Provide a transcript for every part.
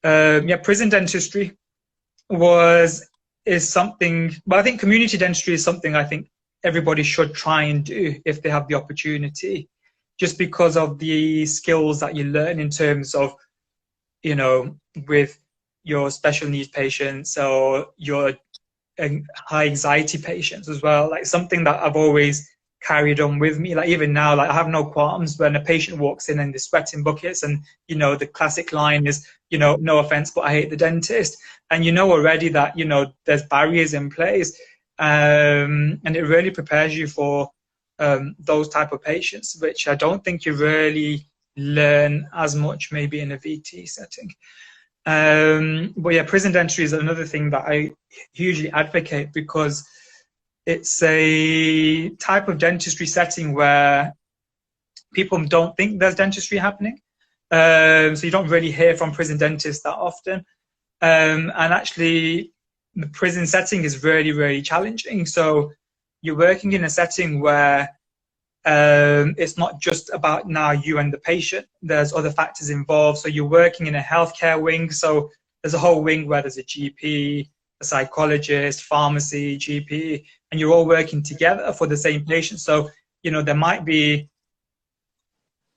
Yeah, prison dentistry is something, but I think community dentistry is something I think everybody should try and do if they have the opportunity, just because of the skills that you learn in terms of, you know, with your special needs patients or your high anxiety patients as well. Like something that I've always carried on with me. Like even now, like I have no qualms when a patient walks in and they're sweating buckets, and you know the classic line is, you know, no offense, but I hate the dentist. And you know already that, you know, there's barriers in place, and it really prepares you for those type of patients, which I don't think you really learn as much maybe in a VT setting. But yeah, prison dentistry is another thing that I hugely advocate, because it's a type of dentistry setting where people don't think there's dentistry happening. So you don't really hear from prison dentists that often. And actually, the prison setting is really, really challenging. So you're working in a setting where it's not just about now you and the patient. There's other factors involved. So you're working in a healthcare wing. So there's a whole wing where there's a GP, a psychologist, pharmacy, GP, and you're all working together for the same patient. So, you know, there might be,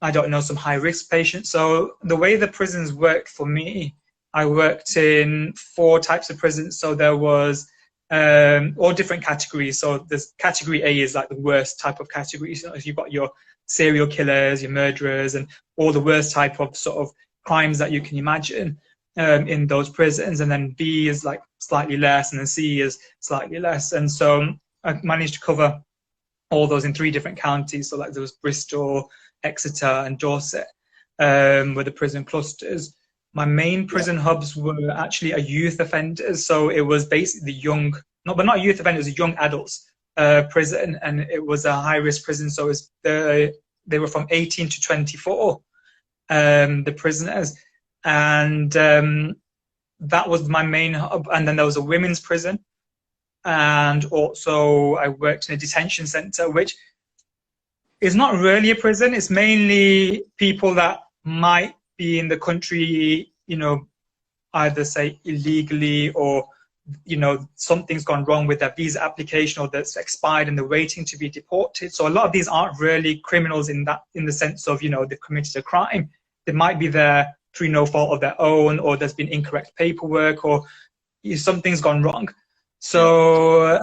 I don't know, some high risk patients. So the way the prisons worked for me, I worked in 4 types of prisons. So there was all different categories. So there's category A is like the worst type of category. So if you've got your serial killers, your murderers, and all the worst type of sort of crimes that you can imagine in those prisons. And then B is like slightly less, and then C is slightly less. And so I managed to cover all those in 3 different counties. So like there was Bristol, Exeter, and Dorset were the prison clusters. My main prison hubs were actually a youth offenders. So it was basically young, but not youth offenders, young adults prison. And it was a high risk prison. So it was they were from 18 to 24, the prisoners. And that was my main hub. And then there was a women's prison. And also I worked in a detention center, which is not really a prison. It's mainly people that might be in the country, you know, either say illegally, or, you know, something's gone wrong with their visa application, or that's expired and they're waiting to be deported. So a lot of these aren't really criminals in the sense of, you know, they've committed a crime. They might be there through no fault of their own, or there's been incorrect paperwork, or something's gone wrong. So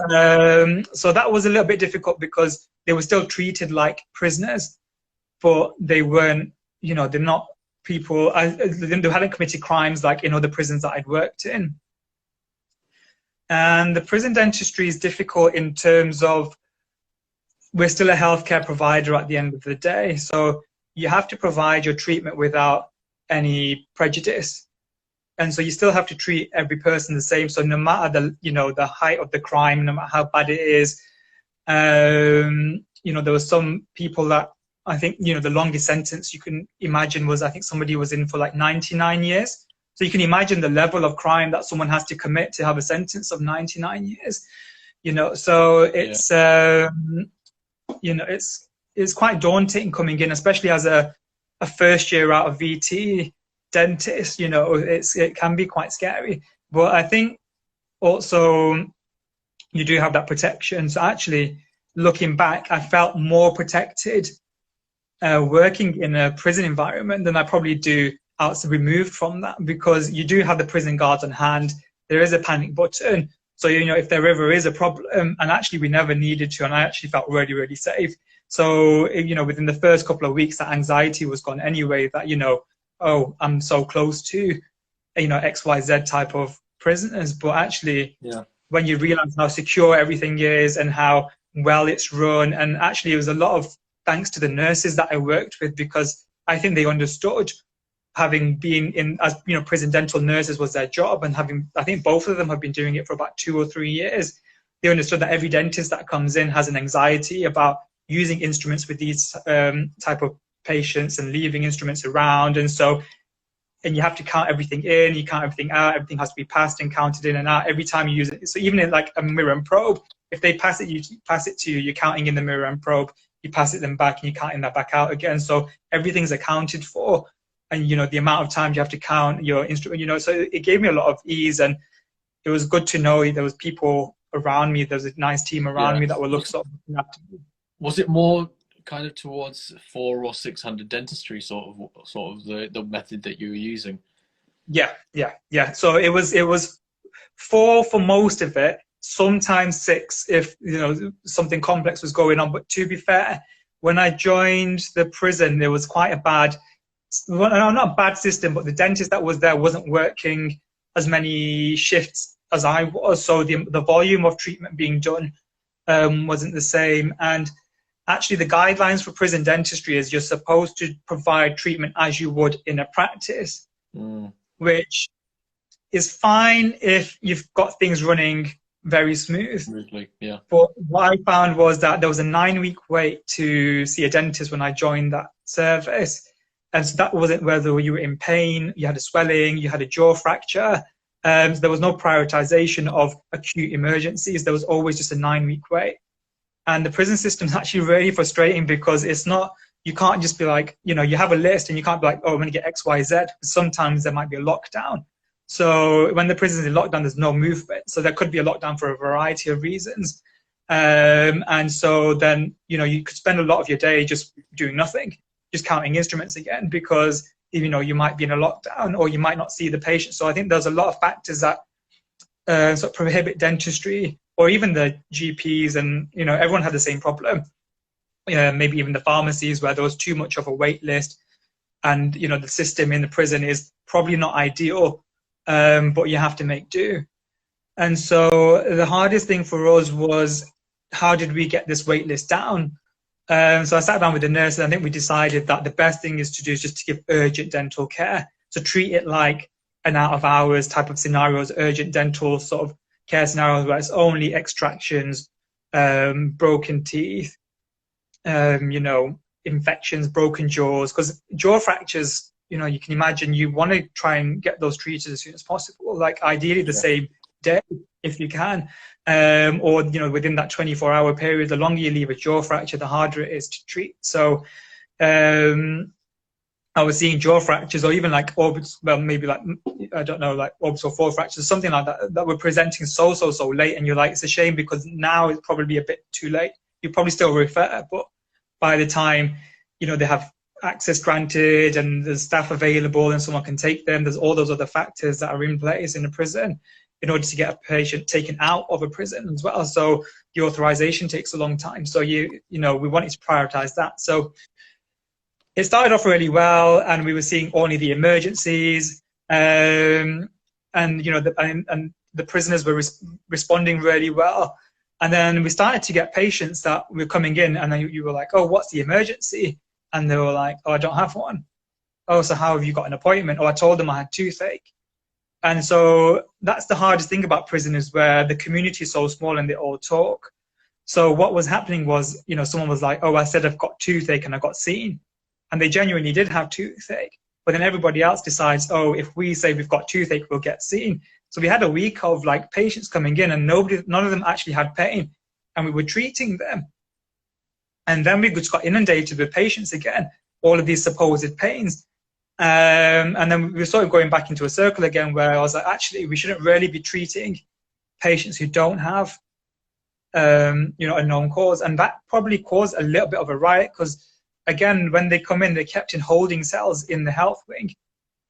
so that was a little bit difficult, because they were still treated like prisoners, but they weren't, you know, they're not people, they hadn't committed crimes like in other prisons that I'd worked in. And the prison dentistry is difficult in terms of, we're still a healthcare provider at the end of the day. So you have to provide your treatment without any prejudice. And so you still have to treat every person the same. So no matter the, you know, the height of the crime, no matter how bad it is, you know, there were some people that, I think, you know, the longest sentence you can imagine was, I think somebody was in for like 99 years. So you can imagine the level of crime that someone has to commit to have a sentence of 99 years, you know. So it's, you know, it's quite daunting coming in, especially as a first year out of VT dentist, you know, it can be quite scary. But I think also you do have that protection. So actually, looking back, I felt more protected working in a prison environment than I probably do outside, removed from that, because you do have the prison guards on hand. There is a panic button. So, you know, if there ever is a problem, and actually we never needed to, and I actually felt really, really safe. So, you know, within the first couple of weeks, that anxiety was gone anyway, that, you know, oh, I'm so close to, you know, XYZ type of prisoners. But actually, when you realize how secure everything is and how well it's run, and actually it was a lot of thanks to the nurses that I worked with, because I think they understood, having been in, as you know, prison dental nurses was their job, and having, I think both of them have been doing it for about 2 or 3 years. They understood that every dentist that comes in has an anxiety about using instruments with these type of patients and leaving instruments around. And so, and you have to count everything in, you count everything out, everything has to be passed and counted in and out every time you use it. So even in like a mirror and probe, if they pass it, you pass it to you, you're counting in the mirror and probe, you pass it them back and you're counting that back out again. So everything's accounted for. and the amount of times you have to count your instrument, so it gave me a lot of ease, and it was good to know there was people around me. There was a nice team around me that were looking after me. Was it more kind of towards 400 or 600 dentistry sort of the method that you were using? Yeah. So it was 4 for most of it, sometimes 6 if something complex was going on. But to be fair, when I joined the prison, there was quite a bad, well, not a bad system, but the dentist that was there wasn't working as many shifts as I was, so the volume of treatment being done wasn't the same. And actually, the guidelines for prison dentistry is you're supposed to provide treatment as you would in a practice, which is fine if you've got things running very smoothly. Yeah. But what I found was that there was a 9-week wait to see a dentist when I joined that service. And so that wasn't whether you were in pain, you had a swelling, you had a jaw fracture. So there was no prioritization of acute emergencies. There was always just a 9-week wait. And the prison system is actually really frustrating because it's not, you can't just be like, you have a list and you can't be like, oh, I'm going to get X, Y, Z. Sometimes there might be a lockdown. So when the prison is in lockdown, there's no movement. So there could be a lockdown for a variety of reasons. And so then, you could spend a lot of your day just doing nothing, just counting instruments again, because, you might be in a lockdown or you might not see the patient. So I think there's a lot of factors that sort of prohibit dentistry, or even the GPs, and, everyone had the same problem. Maybe even the pharmacies, where there was too much of a wait list, and, the system in the prison is probably not ideal. But you have to make do. And so the hardest thing for us was, how did we get this wait list down? So I sat down with the nurse, and I think we decided that the best thing is to do is just to give urgent dental care. So treat it like an out of hours type of scenarios, urgent dental sort of care scenarios where it's only extractions, broken teeth, infections, broken jaws, because jaw fractures, you can imagine you want to try and get those treated as soon as possible, like ideally the same day if you can, or within that 24-hour period. The longer you leave a jaw fracture, the harder it is to treat. So I was seeing jaw fractures, or even like orbital, well, maybe like, I don't know, like orbital 4 fractures, something like that were presenting so late, and you're like, it's a shame because now it's probably a bit too late. You probably still refer, but by the time they have access granted and there's staff available and someone can take them, there's all those other factors that are in place in a prison in order to get a patient taken out of a prison as well. So the authorization takes a long time. So we wanted to prioritize that. So it started off really well, and we were seeing only the emergencies, and the prisoners were responding really well. And then we started to get patients that were coming in, and then you were like, oh, what's the emergency? And they were like, oh, I don't have one. Oh, so how have you got an appointment? Oh, I told them I had toothache. And so that's the hardest thing about prison, is where the community is so small and they all talk. So what was happening was, someone was like, oh, I said I've got toothache and I got seen. And they genuinely did have toothache. But then everybody else decides, oh, if we say we've got toothache, we'll get seen. So we had a week of like patients coming in, and none of them actually had pain, and we were treating them. And then we just got inundated with patients again, all of these supposed pains. And then we were sort of going back into a circle again, where I was like, actually, we shouldn't really be treating patients who don't have, a known cause. And that probably caused a little bit of a riot, because again, when they come in, they're kept in holding cells in the health wing,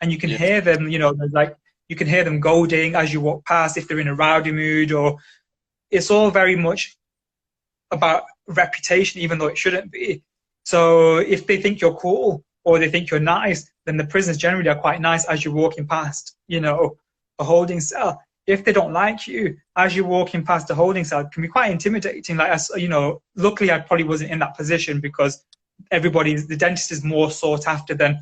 and you can hear them, you can hear them goading as you walk past if they're in a rowdy mood, or it's all very much about reputation, even though it shouldn't be. So if they think you're cool or they think you're nice, then the prisoners generally are quite nice as you're walking past, a holding cell. If they don't like you as you're walking past a holding cell, it can be quite intimidating. Like, luckily I probably wasn't in that position, because the dentist is more sought after than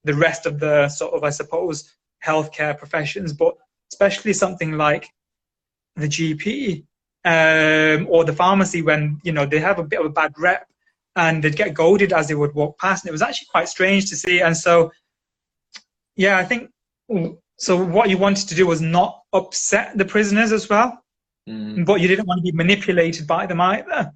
the rest of the sort of, I suppose, healthcare professions. But especially something like the GP, or the pharmacy, when they have a bit of a bad rep, and they'd get goaded as they would walk past, and it was actually quite strange to see. And so I think so what you wanted to do was not upset the prisoners as well, but you didn't want to be manipulated by them either.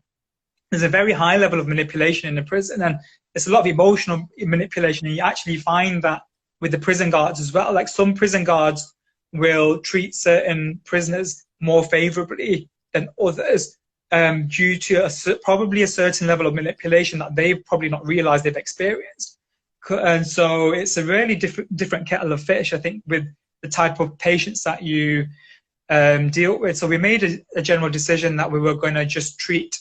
There's a very high level of manipulation in the prison, and it's a lot of emotional manipulation, and you actually find that with the prison guards as well. Like some prison guards will treat certain prisoners more favorably than others due to probably a certain level of manipulation that they've probably not realized they've experienced. And so it's a really different kettle of fish, I think, with the type of patients that you deal with. So we made a general decision that we were going to just treat,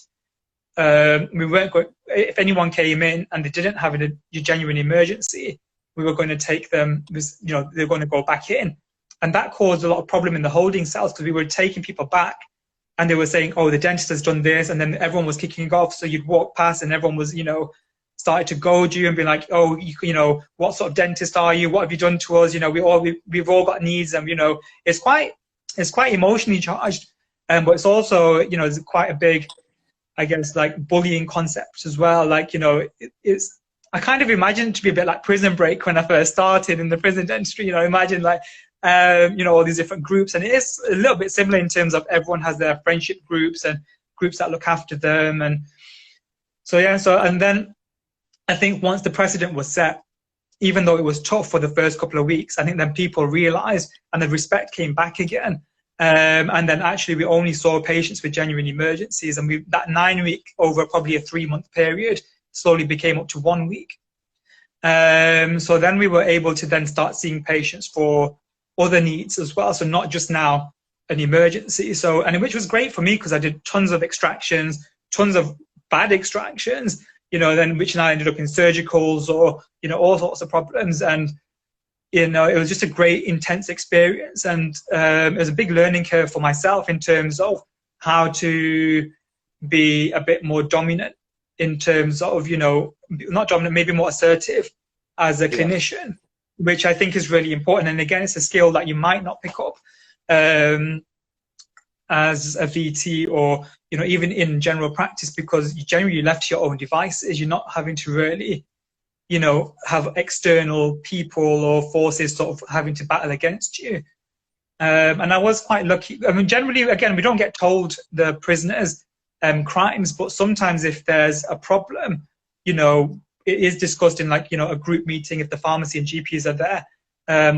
we weren't going, if anyone came in and they didn't have a genuine emergency, we were going to take them, you know, they're going to go back in. And that caused a lot of problem in the holding cells because we were taking people back and they were saying, oh, the dentist has done this. And then everyone was kicking off. So you'd walk past and everyone was, you know, started to goad you and be like, oh, you know, what sort of dentist are you? What have you done to us? You know, we've all got needs, and, you know, it's quite emotionally charged. But it's also, you know, it's quite a big, I guess, like bullying concept as well. Like, you know, I kind of imagine it to be a bit like Prison Break when I first started in the prison dentistry. You know, imagine like, you know, all these different groups, and it is a little bit similar in terms of everyone has their friendship groups and groups that look after them. And so, yeah, and then I think once the precedent was set, even though it was tough for the first couple of weeks, I think then people realized and the respect came back again. And then actually we only saw patients with genuine emergencies, and that 9 week over probably a 3-month period slowly became up to 1 week. So then we were able to then start seeing patients for other needs as well. So not just now an emergency. So, and which was great for me because I did tons of extractions, tons of bad extractions, you know, then which now ended up in surgicals or, you know, all sorts of problems. And, you know, it was just a great, intense experience. And it was a big learning curve for myself in terms of how to be a bit more dominant in terms of, you know, not dominant, maybe more assertive as a clinician, which I think is really important. And again, it's a skill that you might not pick up as a VT or, you know, even in general practice, because you generally left to your own devices. You're not having to really, you know, have external people or forces sort of having to battle against you. And I was quite lucky. I mean, generally, again, we don't get told the prisoners' crimes, but sometimes if there's a problem, you know, it is discussed in, like, you know, a group meeting if the pharmacy and GPs are there.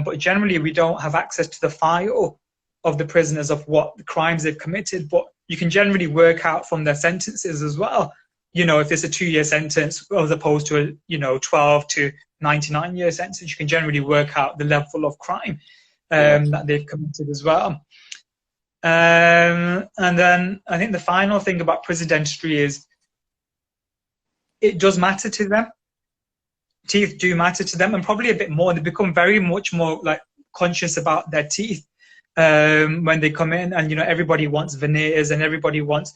But generally, we don't have access to the file of the prisoners of what the crimes they've committed. But you can generally work out from their sentences as well. You know, if it's a 2-year sentence as opposed to a, you know, 12 to 99-year sentence, you can generally work out the level of crime that they've committed as well. And then I think the final thing about prison dentistry is it does matter to them. Teeth do matter to them, and probably a bit more. They become very much more like conscious about their teeth when they come in. And, you know, everybody wants veneers and everybody wants,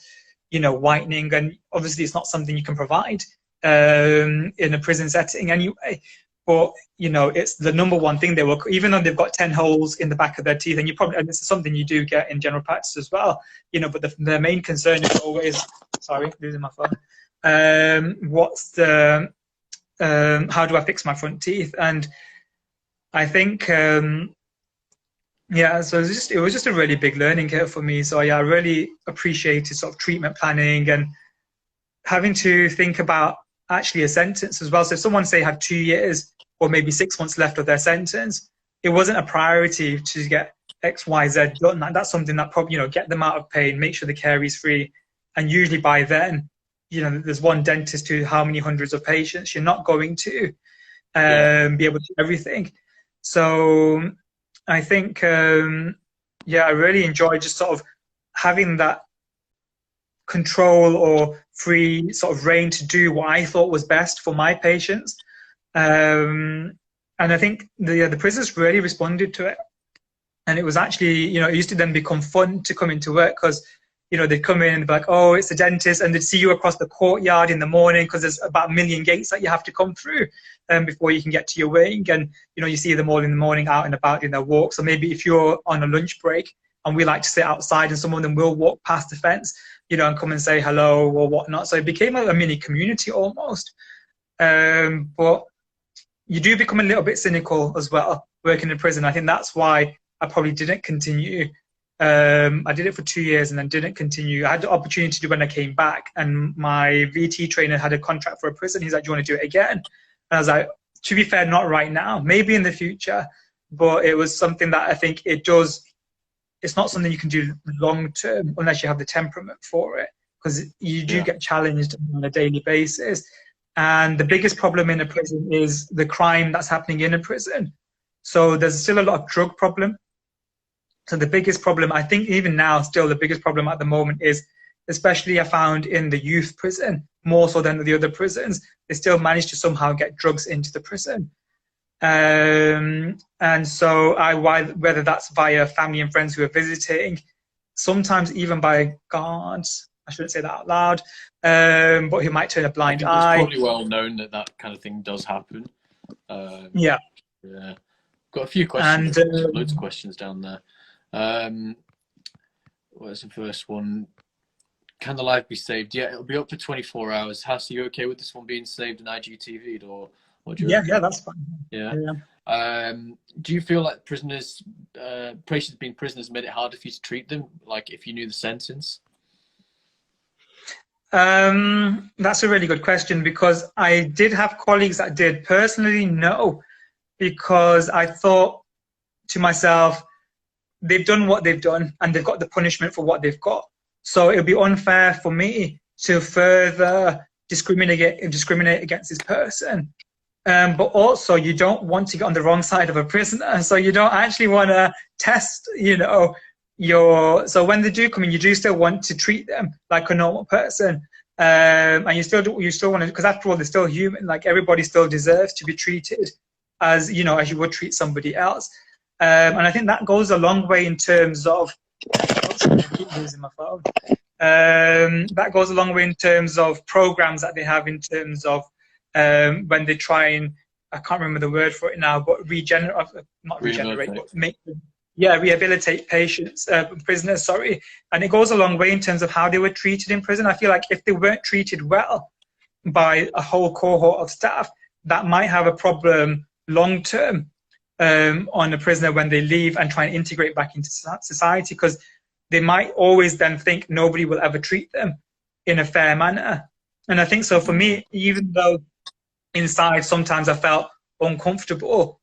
you know, whitening. And obviously it's not something you can provide in a prison setting anyway. But, you know, it's the #1 thing they will, even though they've got 10 holes in the back of their teeth, and and this is something you do get in general practice as well, you know, but the main concern is always, sorry, losing my phone. What's the, how do I fix my front teeth? And I think, yeah, so it was just a really big learning curve for me. So yeah, I really appreciated sort of treatment planning and having to think about actually a sentence as well. So if someone, say, had 2 years or maybe 6 months left of their sentence, it wasn't a priority to get X, Y, Z done. That's something that probably, you know, get them out of pain, make sure the care is free. And usually by then, you know, there's one dentist to how many hundreds of patients. You're not going to be able to do everything. So I think, yeah, I really enjoy just sort of having that control or free sort of reign to do what I thought was best for my patients. And I think the prisoners really responded to it. And it was actually, you know, it used to then become fun to come into work because, you know, they'd come in and be like, oh, it's a dentist, and they'd see you across the courtyard in the morning because there's about 1 million gates that you have to come through before you can get to your wing. And, you know, you see them all in the morning out and about in their walks. Or maybe if you're on a lunch break and we like to sit outside and some of them will walk past the fence, you know, and come and say hello or whatnot. So it became a mini community almost. But you do become a little bit cynical as well working in prison. I think that's why I probably didn't continue. I did it for 2 years and then didn't continue. I had the opportunity to do when I came back, and my VT trainer had a contract for a prison. He's like, do you want to do it again? And I was like, to be fair, not right now, maybe in the future, but it was something that I think it's not something you can do long term unless you have the temperament for it, because you do get challenged on a daily basis. And the biggest problem in a prison is the crime that's happening in a prison. So there's still a lot of drug problem. So the biggest problem, I think even now, still the biggest problem at the moment is, especially I found in the youth prison, more so than the other prisons, they still manage to somehow get drugs into the prison. And so whether that's via family and friends who are visiting, sometimes even by guards, I shouldn't say that out loud, but who might turn a blind eye. It's probably well known that that kind of thing does happen. Yeah. Got a few questions, loads of questions down there. What's the first one? Can the live be saved? Yeah, it'll be up for 24 hours. Hass, are you okay with this one being saved and IGTV'd, or what do you reckon? Yeah, that's fine. Yeah. Do you feel like prisoners, patients being prisoners made it harder for you to treat them, like if you knew the sentence? That's a really good question, because I did have colleagues that did. Personally, no, because I thought to myself, they've done what they've done and they've got the punishment for what they've got. So it would be unfair for me to further discriminate against this person. But also, you don't want to get on the wrong side of a prisoner. So you don't actually want to test, so when they do come in, you do still want to treat them like a normal person. And you still want to, because after all, they're still human. Like, everybody still deserves to be treated as you would treat somebody else. And I think that goes a long way in terms of, I keep losing my phone. That goes a long way in terms of programs that they have, in terms of when they try and, I can't remember the word for it now, but rehabilitate patients, prisoners, sorry. And it goes a long way in terms of how they were treated in prison. I feel like if they weren't treated well by a whole cohort of staff, that might have a problem long term on a prisoner when they leave and try and integrate back into society, because they might always then think nobody will ever treat them in a fair manner. And I think so for me, even though inside sometimes I felt uncomfortable,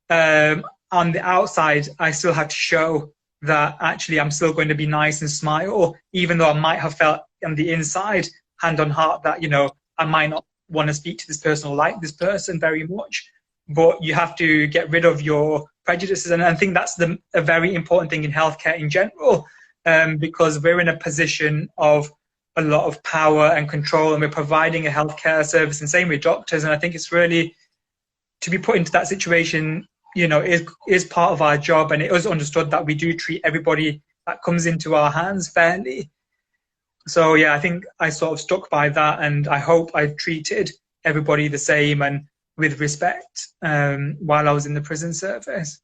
on the outside I still had to show that actually I'm still going to be nice and smile, even though I might have felt on the inside, hand on heart, that I might not want to speak to this person or like this person very much. But you have to get rid of your prejudices, and I think that's a very important thing in healthcare in general, because we're in a position of a lot of power and control, and we're providing a healthcare service, and same with doctors. And I think it's really, to be put into that situation, is part of our job, and it is understood that we do treat everybody that comes into our hands fairly. So yeah, I think I sort of stuck by that, and I hope I treated everybody the same and with respect while I was in the prison service.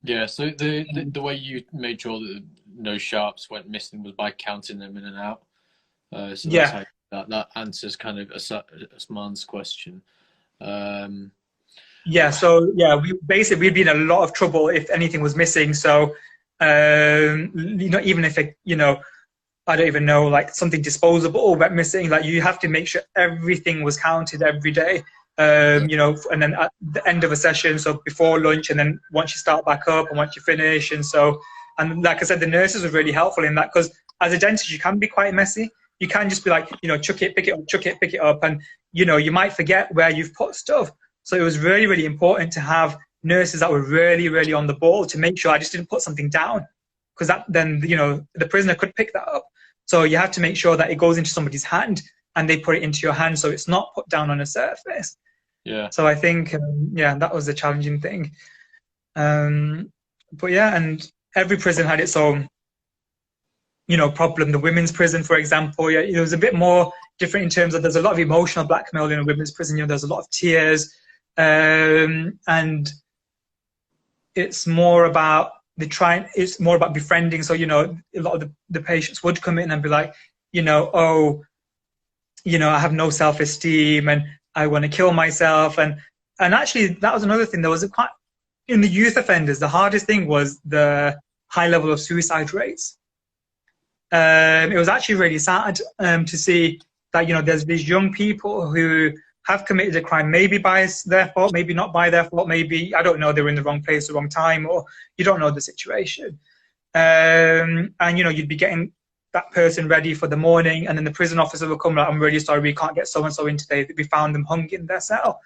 Yeah, so the way you made sure that no sharps went missing was by counting them in and out. So yeah, that answers kind of Asman's question. Yeah, so yeah, we'd be in a lot of trouble if anything was missing. So even if I don't even know, like something disposable went missing, like you have to make sure everything was counted every day. And then at the end of a session, so before lunch, and then once you start back up and once you finish. And like I said, the nurses were really helpful in that, because as a dentist, you can be quite messy. You can just be like, chuck it, pick it up, chuck it, pick it up. And, you might forget where you've put stuff. So it was really, really important to have nurses that were really, really on the ball to make sure I just didn't put something down, because then, the prisoner could pick that up. So you have to make sure that it goes into somebody's hand and they put it into your hand, so it's not put down on a surface. Yeah. So I think, that was the challenging thing. But yeah, and every prison had its own, problem. The women's prison, for example, it was a bit more different in terms of, there's a lot of emotional blackmail in a women's prison. There's a lot of tears, and it's more about it's more about befriending. So, a lot of the patients would come in and be like, I have no self-esteem and I want to kill myself. And actually, that was another thing. There was in the youth offenders, the hardest thing was the high level of suicide rates. It was actually really sad to see that, there's these young people who have committed a crime, maybe by their fault, maybe not by their fault, maybe, I don't know, they were in the wrong place, the wrong time, or you don't know the situation. And, you know, you'd be getting that person ready for the morning, and then the prison officer will come like, I'm really sorry, we can't get so-and-so in today. We found them hung in their cell.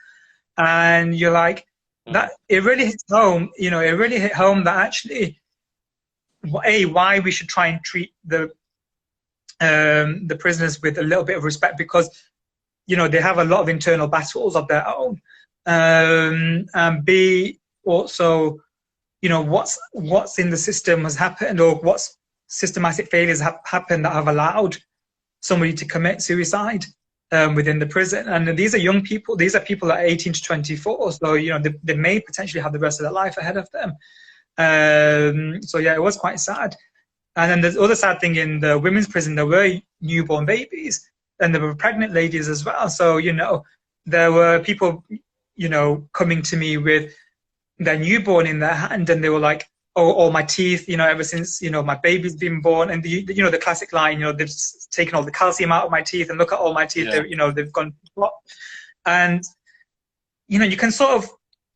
And you're like, that, it really hits home, you know, it really hit home that actually, why we should try and treat the prisoners with a little bit of respect, because, you know, they have a lot of internal battles of their own. And B, also, you know, what's in the system has happened, or what's systematic failures have happened that have allowed somebody to commit suicide within the prison. And these are young people. These are people that are 18 to 24. So, you know, they may potentially have the rest of their life ahead of them. So, yeah, it was quite sad. And then the other sad thing, in the women's prison, there were newborn babies, and there were pregnant ladies as well. So, you know, there were people, you know, coming to me with their newborn in their hand, and they were like, oh, all my teeth, you know, ever since, you know, my baby's been born. And, you know, the classic line, you know, they've taken all the calcium out of my teeth, and look at all my teeth, yeah. You know, they've gone flop. And, you know, you can sort of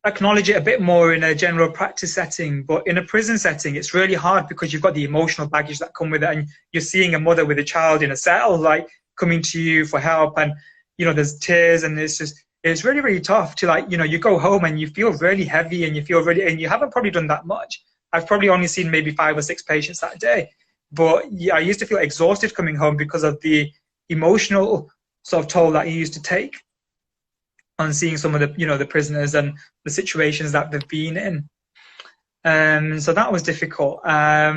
acknowledge it a bit more in a general practice setting, but in a prison setting, it's really hard, because you've got the emotional baggage that come with it, and you're seeing a mother with a child in a cell, like, coming to you for help, and, you know, there's tears, and it's really, really tough to, like, you know, you go home and you feel really heavy, and you feel really, and you haven't probably done that much. I've probably only seen maybe 5 or 6 patients that day, but yeah, I used to feel exhausted coming home because of the emotional sort of toll that you used to take on seeing some of the, you know, the prisoners and the situations that they've been in. So that was difficult. Yeah,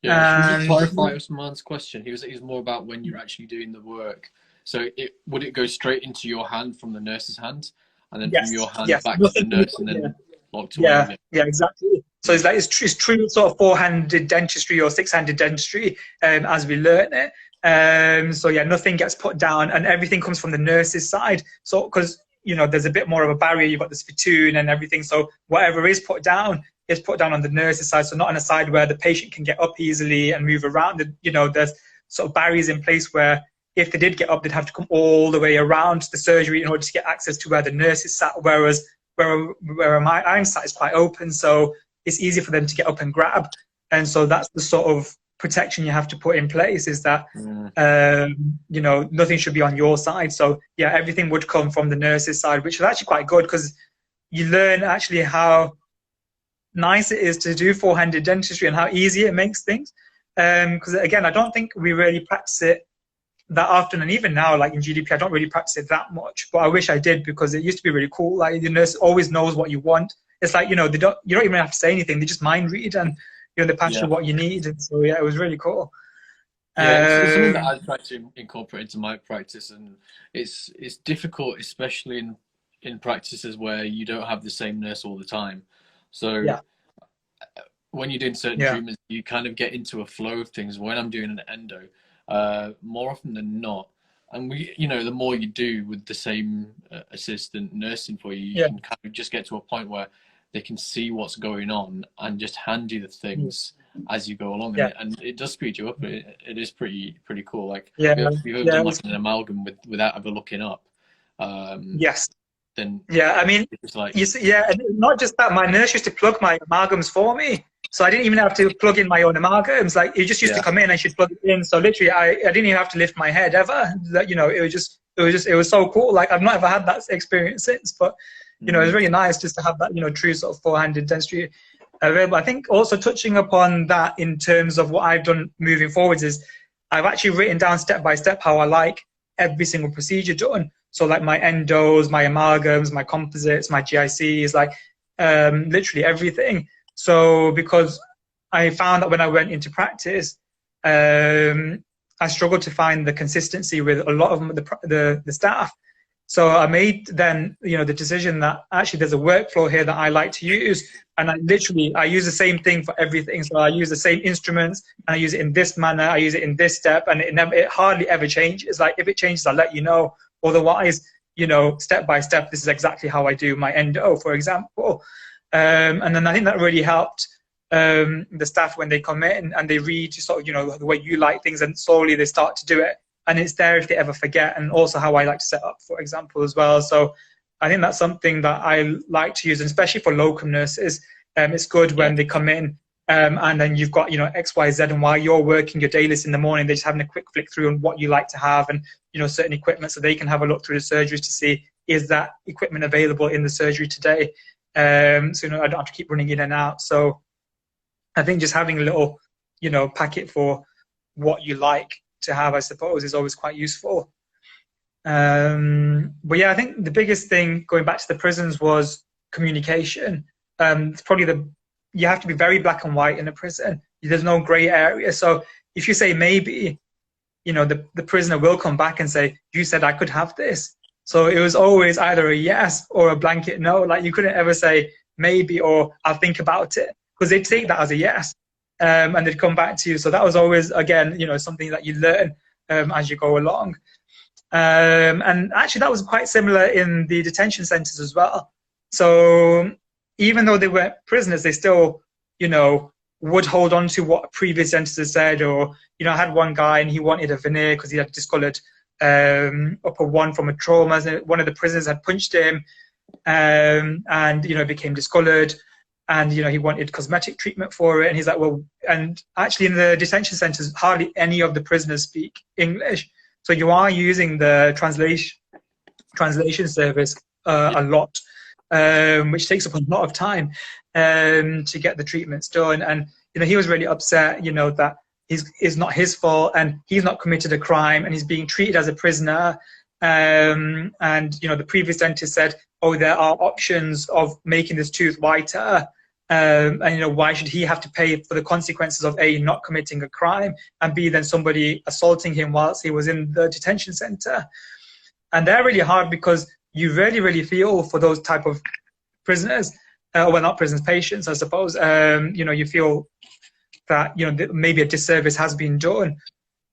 can you clarify Usman's question? He was more about when you're actually doing the work. So would it go straight into your hand from the nurse's hand, and then from your hand back to the nurse, and then locked away? Yeah, exactly. So it's like it's true sort of 4-handed dentistry or 6-handed dentistry as we learn it. So yeah, nothing gets put down, and everything comes from the nurse's side. So because, you know, there's a bit more of a barrier, you've got the spittoon and everything. So whatever is put down on the nurse's side. So not on a side where the patient can get up easily and move around. You know, there's sort of barriers in place where if they did get up, they'd have to come all the way around the surgery in order to get access to where the nurse is sat. Whereas where I'm sat is quite open, so it's easy for them to get up and grab. And so that's the sort of protection you have to put in place, is that, you know, nothing should be on your side. So yeah, everything would come from the nurse's side, which is actually quite good, because you learn actually how nice it is to do 4-handed dentistry and how easy it makes things. Because again, I don't think we really practice it that often, and even now, like in GDP, I don't really practice it that much, but I wish I did, because it used to be really cool. Like the nurse always knows what you want. It's like, you know, you don't even have to say anything, they just mind read, and, you know, they pass you what you need. And so yeah, it was really cool. Yeah, it's something that I try to incorporate into my practice, and it's difficult, especially in practices where you don't have the same nurse all the time. So when you're doing certain treatments, you kind of get into a flow of things. When I'm doing an endo, more often than not, and you know, the more you do with the same assistant nursing for you, you can kind of just get to a point where they can see what's going on and just hand you the things as you go along, and it does speed you up. It is pretty cool. Like, if you've ever done like an amalgam without ever looking up, then I mean, it's like, you see, and not just that, my nurse used to plug my amalgams for me, so I didn't even have to plug in my own amalgams. Like, it just used to come in and she'd plug it in. So literally, I didn't even have to lift my head ever. You know, it was so cool. Like, I've not ever had that experience since, but you know, it was really nice just to have that, you know, true sort of 4-handed dentistry available. I think also touching upon that in terms of what I've done moving forwards is I've actually written down step by step how I like every single procedure done. So like my endos, my amalgams, my composites, my GICs, like literally everything. So because I found that when I went into practice, I struggled to find the consistency with a lot of the staff. So I made then, you know, the decision that actually there's a workflow here that I like to use, and I use the same thing for everything. So I use the same instruments, and I use it in this manner, I use it in this step, and it hardly ever changes. Like, if it changes, I'll let you know. Otherwise, you know, step by step, this is exactly how I do my endo, for example. And then I think that really helped the staff when they come in and they read sort of, you know, the way you like things, and slowly they start to do it and it's there if they ever forget, and also how I like to set up, for example, as well. So I think that's something that I like to use, and especially for locum nurses. It's good when they come in and then you've got, X, Y, Z, and while you're working your day list in the morning, they're just having a quick flick through on what you like to have and, certain equipment, so they can have a look through the surgeries to see, is that equipment available in the surgery today? So, I don't have to keep running in and out. So I think just having a little, packet for what you like to have, I suppose, is always quite useful. But yeah, I think the biggest thing going back to the prisons was communication. It's probably you have to be very black and white in a prison. There's no gray area. So if you say maybe, the prisoner will come back and say, you said I could have this. So it was always either a yes or a blanket no. Like, you couldn't ever say maybe or I'll think about it, because they'd take that as a yes, and they'd come back to you. So that was always, again, something that you learn as you go along. And actually that was quite similar in the detention centers as well. So even though they were prisoners, they still, would hold on to what previous dentists said. Or, I had one guy and he wanted a veneer because he had discolored upper one from a trauma. One of the prisoners had punched him, and, it became discolored. And, he wanted cosmetic treatment for it. And he's like, well, and actually in the detention centers, hardly any of the prisoners speak English. So you are using the translation service a lot, which takes up a lot of time to get the treatments done. And, he was really upset, that it's not his fault and he's not committed a crime and he's being treated as a prisoner. And, the previous dentist said, oh, there are options of making this tooth whiter. And, why should he have to pay for the consequences of A, not committing a crime, and B, then somebody assaulting him whilst he was in the detention center? And they're really hard because you really, really feel for those type of prisoners, well, not prisoners, patients, I suppose. You feel that, maybe a disservice has been done.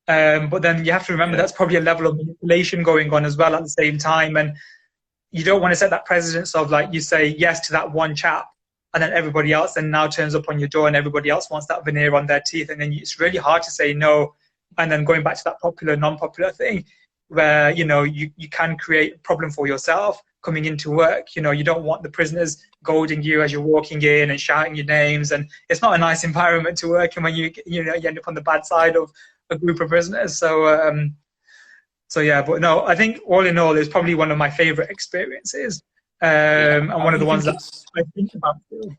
But then you have to remember that's probably a level of manipulation going on as well at the same time. And you don't want to set that precedence of, like, you say yes to that one chap, and then everybody else then now turns up on your door and everybody else wants that veneer on their teeth. And then it's really hard to say no. And then going back to that popular, non-popular thing where, you can create a problem for yourself coming into work. You don't want the prisoners goading you as you're walking in and shouting your names. And it's not a nice environment to work in when you end up on the bad side of a group of prisoners. So, so yeah, but no, I think all in all, it's probably one of my favorite experiences. And one of the ones that I think about too.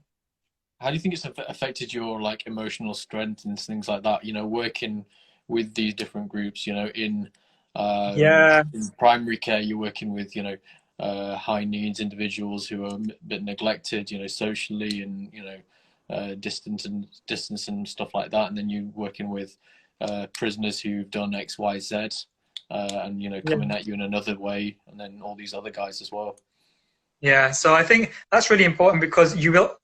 How do you think it's affected your, like, emotional strength and things like that? Working with these different groups. In primary care, you're working with high needs individuals who are a bit neglected, socially, and distance and stuff like that. And then you're working with prisoners who've done X, Y, Z, and coming at you in another way, and then all these other guys as well. Yeah, so I think that's really important because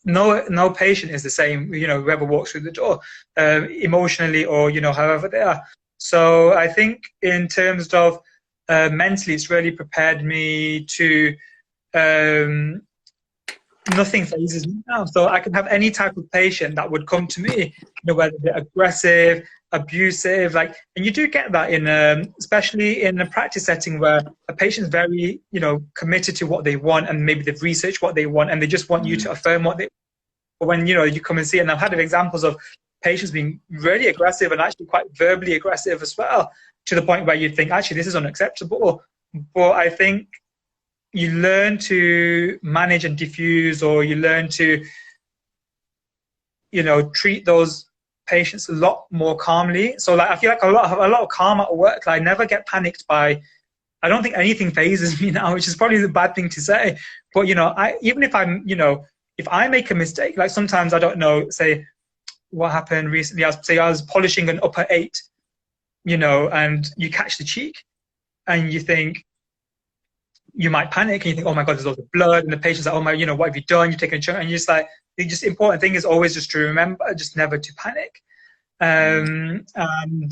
no patient is the same, whoever walks through the door, emotionally or, however they are. So I think in terms of mentally, it's really prepared me to, nothing phases me now. So I can have any type of patient that would come to me, whether they're aggressive, abusive, and you do get that in, especially in a practice setting where a patient's very, committed to what they want, and maybe they've researched what they want, and they just want you to affirm what they. But when you come and see it, and I've had examples of patients being really aggressive and actually quite verbally aggressive as well, to the point where you think actually this is unacceptable. But I think you learn to manage and diffuse, or you learn to, treat those patients a lot more calmly. So I feel like a lot of calm at work. I never get panicked by, I don't think anything phases me now, which is probably the bad thing to say. But even if I'm, if I make a mistake, like sometimes I don't know, say what happened recently, I was polishing an upper 8, and you catch the cheek and you think, you might panic and you think, oh my God, there's lots of blood, and the patient's like, oh my, what have you done? You're taking a chunk, and you're just like, the just important thing is always just to remember, just never to panic, and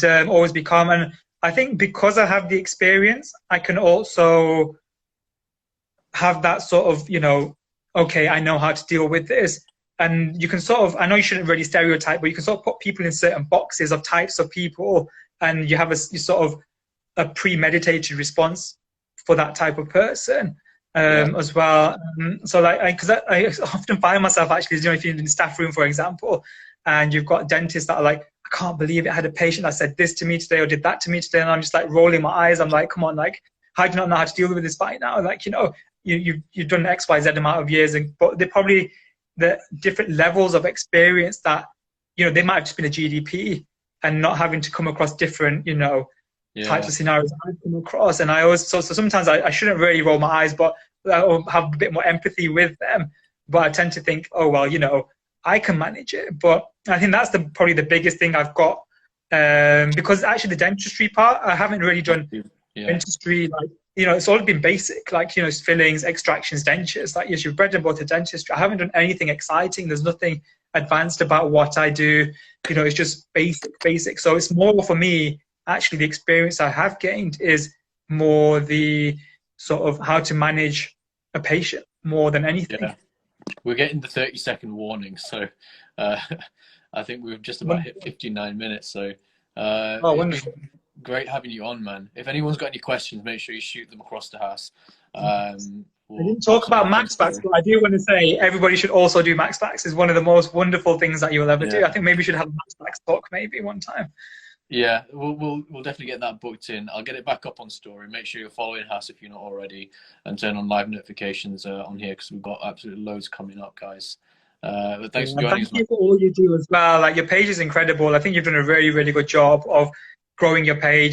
always be calm. And I think because I have the experience, I can also have that sort of, okay, I know how to deal with this. And you can sort of, I know you shouldn't really stereotype, but you can sort of put people in certain boxes of types of people, and you have you sort of a premeditated response for that type of person as well. So like, because I often find myself actually, you know, if you're in the staff room, for example, and you've got dentists that are like, I can't believe it. I had a patient that said this to me today or did that to me today. And I'm just like rolling my eyes. I'm like, come on, like, how do you not know how to deal with this by now? Like, you know, you've done X, Y, Z amount of years, but they're probably the different levels of experience that, you know, they might have just been a GDP and not having to come across different, you know, types of scenarios I've come across. And I always, so sometimes I shouldn't really roll my eyes, but I'll have a bit more empathy with them. But I tend to think, oh, well, you know, I can manage it. But I think that's probably the biggest thing I've got, because actually the dentistry part, I haven't really done dentistry, like, you know, it's all been basic, like, you know, fillings, extractions, dentures, like, yes, you've bread and butter dentistry. I haven't done anything exciting. There's nothing advanced about what I do. You know, it's just basic. So it's more for me, actually, the experience I have gained is more the sort of how to manage a patient more than anything. Yeah. We're getting the 30-second warning, so I think we've just about hit 59 minutes. So oh, wonderful. Great having you on, man. If anyone's got any questions, make sure you shoot them across to Hass. I didn't talk about MaxPacks, but I do want to say everybody should also do MaxPacks. It's one of the most wonderful things that you will ever do. I think maybe we should have a MaxPacks talk maybe one time. Yeah, we'll definitely get that booked in. I'll get it back up on story. Make sure you're following Hass if you're not already, and turn on live notifications on here because we've got absolutely loads coming up, guys. But thanks for joining us. Thank you for all you do as well. Like, your page is incredible. I think you've done a really, really good job of growing your page.